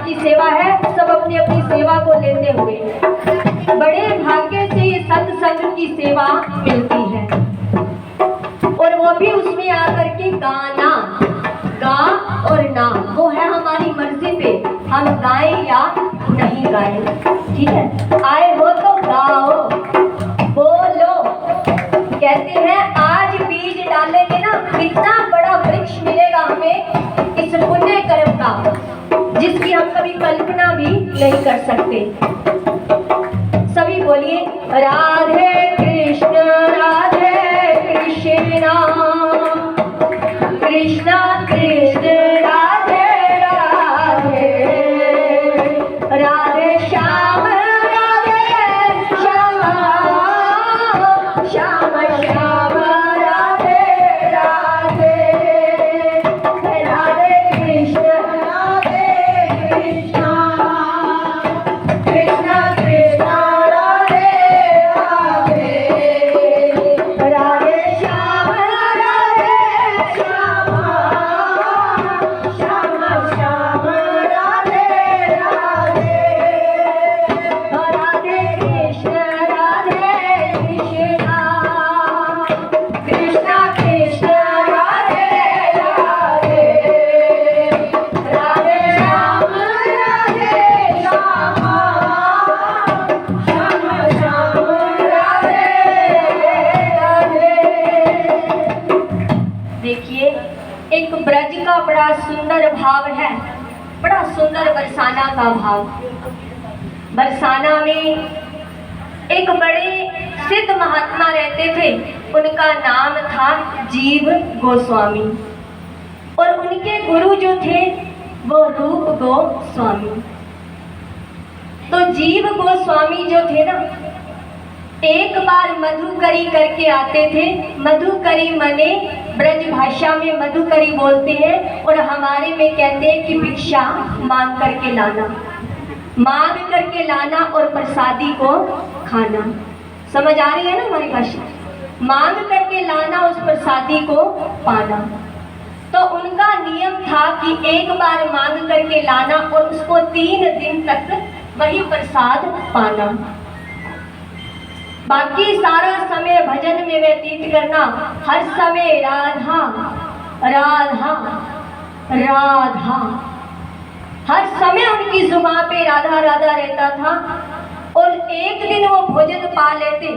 की सेवा है, सब अपनी अपनी सेवा को लेते हुए बड़े भाग्य से ये सत्संग की सेवा मिलती है। और वो भी उसमें आकर के गाना, गा और ना, वो है हमारी मर्जी पे, हम गाएं या नहीं गाएं। ठीक है, आए हो तो गाओ, बोलो। कहते हैं आज बीज डालेंगे ना, इतना बड़ा वृक्ष मिलेगा हमें इस पुण्य कर्म का, जिसकी हम कभी कल्पना भी नहीं कर सकते। सभी बोलिए राधे कृष्ण कृष्ण कृष्ण राधे राधे, राधे श्याम राधे श्याम, श्याम श्याम राधे राधे, राधे कृष्ण एक ब्रज का बड़ा सुंदर भाव है, बड़ा सुंदर बरसाना का भाव। बरसाना में एक बड़े सिद्ध महात्मा रहते थे, उनका नाम था जीव गोस्वामी, और उनके गुरु जो थे वो रूप गोस्वामी। तो जीव गोस्वामी जो थे ना, एक बार मधुकरी करके आते थे। मधुकरी मने ब्रज भाषा में मधुकरी बोलते हैं, और हमारे में कहते हैं कि भिक्षा मांग करके लाना, मांग करके लाना और प्रसादी को खाना। समझ आ रही है ना हमारी भाषा? मांग करके लाना, उस प्रसादी को पाना। तो उनका नियम था कि एक बार मांग करके लाना और उसको 3 दिन तक वही प्रसाद पाना, बाकी सारा समय भजन में व्यतीत करना। हर समय राधा राधा राधा, हर समय उनकी जुबान पे राधा राधा रहता था। और एक दिन वो भोजन पा लेते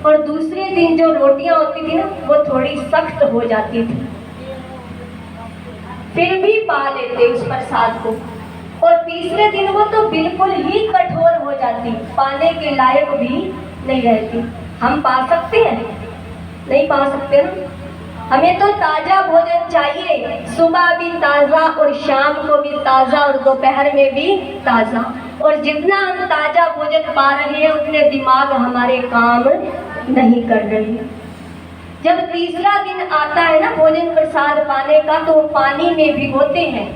और दूसरे दिन जो रोटियां होती थी ना, वो थोड़ी सख्त हो जाती थी, फिर भी पा लेते उस प्रसाद को। और तीसरे दिन वो तो बिल्कुल ही कठोर हो जाती, पाने के लायक भी नहीं रहती। हम पा सकते हैं? नहीं पा सकते ना। हमें तो ताजा भोजन चाहिए, सुबह भी ताजा और शाम को भी ताजा और दोपहर में भी ताजा। और जितना हम ताजा भोजन पा रहे हैं उतने दिमाग हमारे काम नहीं कर रहे। जब तीसरा दिन आता है ना भोजन प्रसाद पाने का, तो पानी में भिगोते हैं,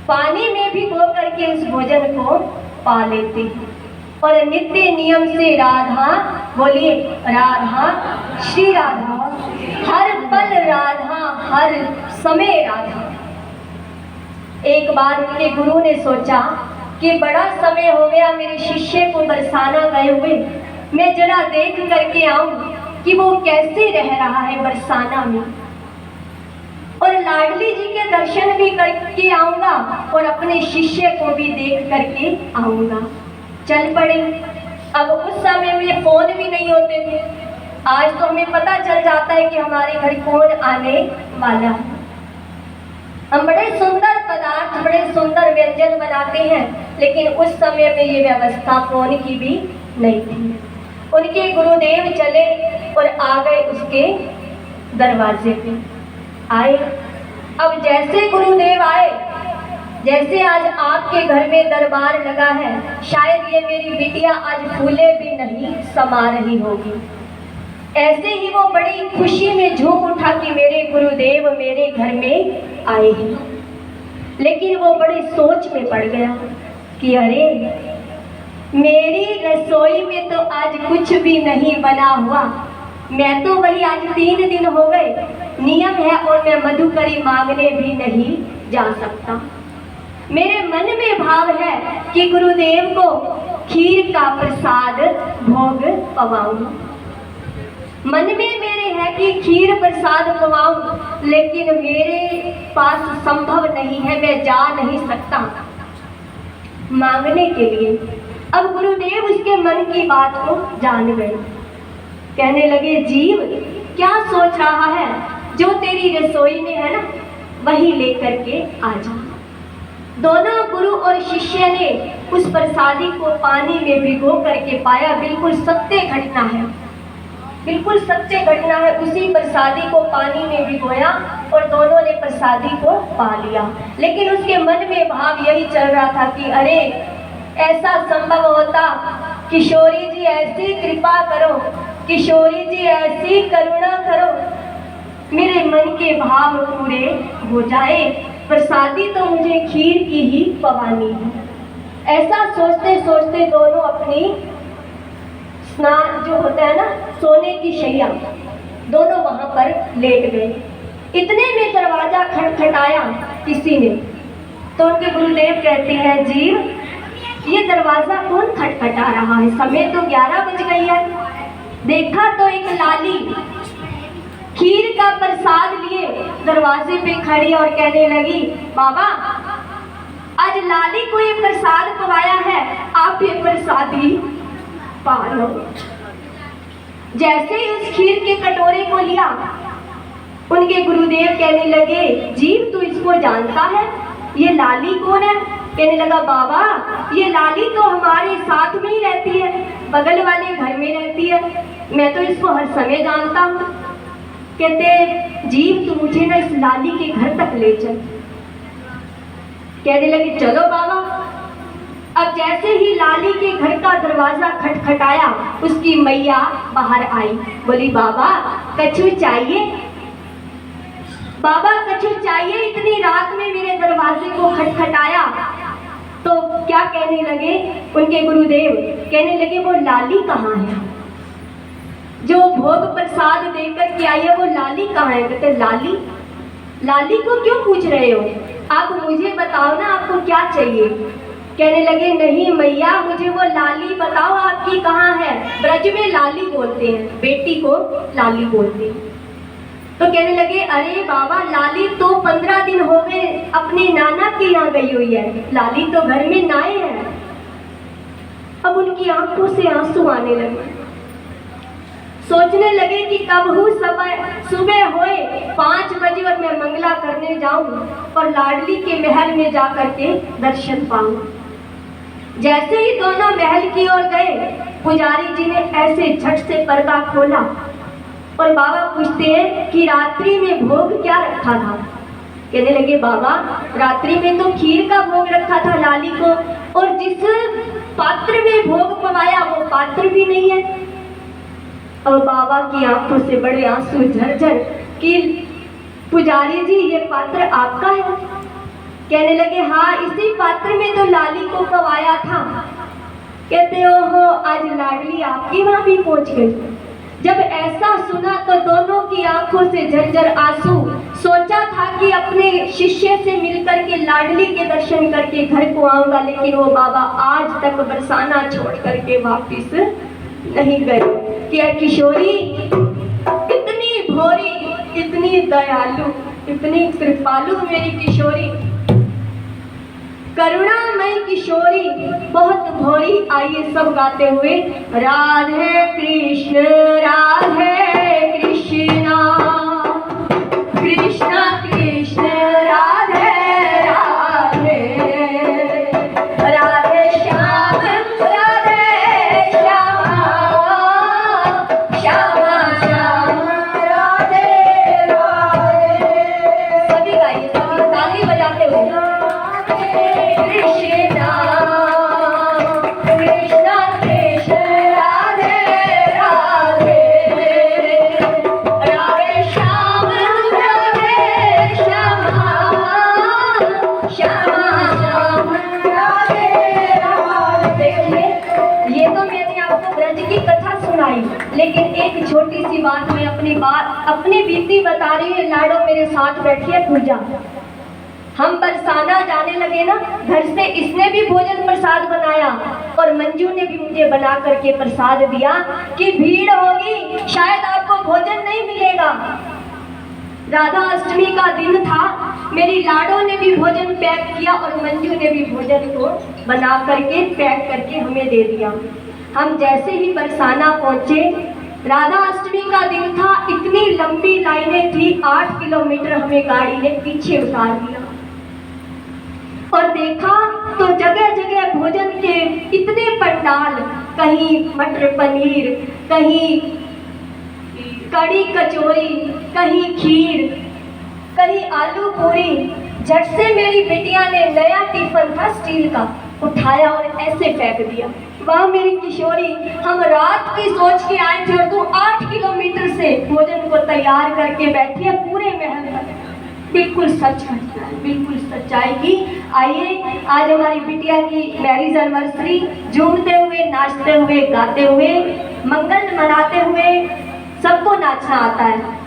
पानी में भिगो करके उस भोजन को पा लेते हैं। और नित्य नियम से राधा, बोलिए राधा, श्री राधा, हर पल राधा, हर समय राधा। एक बार उनके गुरु ने सोचा कि बड़ा समय हो गया मेरे शिष्य को बरसाना गए हुए, मैं जरा देख करके आऊं कि वो कैसे रह रहा है बरसाना में, और लाडली जी के दर्शन भी करके आऊंगा और अपने शिष्य को भी देख करके आऊंगा। चल पड़े। अब उस समय में फोन भी नहीं होते थे, आज तो हमें पता चल जाता है कि हमारे घर कौन आने वाला है। हम बड़े सुंदर पदार्थ, बड़े सुंदर व्यंजन बनाते हैं, लेकिन उस समय में ये व्यवस्था फोन की भी नहीं थी। उनके गुरुदेव चले और आ गए उसके दरवाजे पे। आए, अब जैसे गुरुदेव आए जैसे आज आपके घर में दरबार लगा है, शायद ये मेरी बिटिया आज फूले भी नहीं समा रही होगी। ऐसे ही वो बड़ी खुशी में झूम उठा कि मेरे गुरुदेव मेरे घर में आए हैं। लेकिन वो बड़ी सोच में पड़ गया कि अरे मेरी रसोई में तो आज कुछ भी नहीं बना हुआ। मैं तो वही आज 3 दिन हो गए, नियम है और मैं मधुकरी मांगने भी नहीं जा सकता। मेरे मन में भाव है कि गुरुदेव को खीर का प्रसाद भोग पवाऊं। मन में मेरे है कि खीर प्रसाद पवाऊं, लेकिन मेरे पास संभव नहीं है, मैं जा नहीं सकता मांगने के लिए। अब गुरुदेव उसके मन की बात को जान गए। कहने लगे, जीव क्या सोच रहा है, जो तेरी रसोई में है ना वही लेकर के आ जा। दोनों गुरु और शिष्य ने उस प्रसादी को पानी में भिगो करके पाया। बिल्कुल सत्य घटना है, बिल्कुल सत्य घटना है। उसी प्रसादी को पानी में भिगोया और दोनों ने प्रसादी को पा लिया। लेकिन उसके मन में भाव यही चल रहा था कि अरे ऐसा संभव होता, किशोरी जी ऐसी कृपा करो, किशोरी जी ऐसी करुणा करो, मेरे मन के भाव पूरे हो जाए। प्रसादी तो मुझे खीर की ही पवानी है। ऐसा सोचते सोचते दोनों अपनी स्नान जो होता है ना सोने की शैया, दोनों वहां पर लेट गए। इतने में दरवाजा खटखटाया किसी ने, तो उनके गुरुदेव कहते हैं, जीव ये दरवाजा कौन खटखटा रहा है, समय तो 11 बज गई है। देखा तो एक लाली खीर का प्रसाद लिए दरवाजे पे खड़ी और कहने लगी, बाबा आज लाली को ये प्रसाद पवाया है, आप ये प्रसादी पा लो। जैसे ही उस खीर के कटोरे को लिया, उनके गुरुदेव कहने लगे, जीव तू इसको जानता है, ये लाली कौन है? कहने लगा, बाबा ये लाली तो हमारे साथ में ही रहती है, बगल वाले घर में रहती है, मैं तो इसको हर समय जानता हूँ। कहते, जीव तू मुझे ना इस लाली के घर तक ले चल। कहने लगे, चलो बाबा। अब जैसे ही लाली के घर का दरवाजा खटखटाया, उसकी मैया बाहर आई, बोली, बाबा कछु चाहिए? बाबा कछु चाहिए? इतनी रात में मेरे दरवाजे को खटखटाया। तो क्या कहने लगे उनके गुरुदेव? कहने लगे, वो लाली कहाँ है जो भोग प्रसाद देकर के आई है, वो लाली कहाँ है? कहते, लाली? लाली को क्यों पूछ रहे हो? आप मुझे बताओ ना, आपको क्या चाहिए? कहने लगे, नहीं मैया, मुझे वो लाली बताओ आपकी कहाँ है। ब्रज में लाली बोलते हैं, बेटी को लाली बोलते हैं। तो कहने लगे, अरे बाबा लाली तो 15 दिन हो गए अपने नाना के यहाँ गई हुई है, लाली तो घर में नाए है। अब उनकी आंखों से आंसू आने लगे। सोचने लगे कि कब हूँ सुबह होए 5 बजे और मैं मंगला करने जाऊं और लाडली के महल में जा करके दर्शन पाऊं। जैसे ही दोनों महल की ओर गए, पुजारी जी ने ऐसे झट से पर्दा खोला और बाबा पूछते हैं कि रात्रि में भोग क्या रखा था? कहने लगे, बाबा रात्रि में तो खीर का भोग रखा था लाली को, और जिस पात्र में भोग पवाया वो पात्र भी नहीं है। और बाबा की आंखों से बड़े आंसू झरझर कि पुजारी जी ये पात्र आपका है? कहने लगे, हाँ इसी पात्र में तो लाली को पवाया था। कहते, ओहो आज लाडली आपके वहां भी पहुंच गई। जब ऐसा सुना तो दोनों की आंखों से झरझर आंसू। सोचा था कि अपने शिष्य से मिलकर के लाडली के दर्शन करके घर को आऊंगा, लेकिन वो बाबा आज तक बरसाना छोड़ करके वापिस नहीं गए। क्या किशोरी इतनी भोरी, इतनी दयालु, इतनी कृपालु मेरी किशोरी, करुणामयी किशोरी, बहुत भोरी। आइए सब गाते हुए, राधे कृष्ण कृष्णा कृष्णा कृष्ण राधे राधे, राधे श्याम राधे श्याम, श्याम श्याम राधे राधे। सभी गाइए, सभी ताली बजाते हुए। आई, लेकिन एक छोटी सी बात मैं अपनी बीती बता रही हूँ। लाडो मेरे साथ बैठी है पूजा। हम बरसाना जाने लगे ना घर से, इसने भी भोजन प्रसाद बनाया और मंजू ने भी मुझे बना करके प्रसाद दिया कि भीड़ होगी शायद आपको भोजन नहीं मिलेगा। राधा अष्टमी का दिन था, मेरी लाडो ने भी भोजन पैक किया और मंजू ने भी भोजन को बना करके पैक करके हमें दे दिया। हम जैसे ही बरसाना पहुंचे, राधा अष्टमी का दिन था, इतनी लंबी लाइनें थी, 8 किलोमीटर हमें गाड़ी ने पीछे उतार दिया और देखा तो जगह जगह भोजन के इतने पंडाल, कहीं मटर पनीर, कहीं कड़ी कचौरी, कहीं खीर, कहीं आलू पूरी। झट से मेरी बिटिया ने नया टिफिन था स्टील का, उठाया और ऐसे फेंक दिया। वाह मेरी किशोरी, हम रात की सोच के आए थे और तू 8 किलोमीटर से भोजन को तैयार करके बैठी है पूरे महल पर। बिल्कुल सच घटना है, बिल्कुल सच्चाई की। आइए आज हमारी बिटिया की मैरिज एनिवर्सरी, झूमते हुए, नाचते हुए, गाते हुए, मंगल मनाते हुए, सबको नाचना आता है।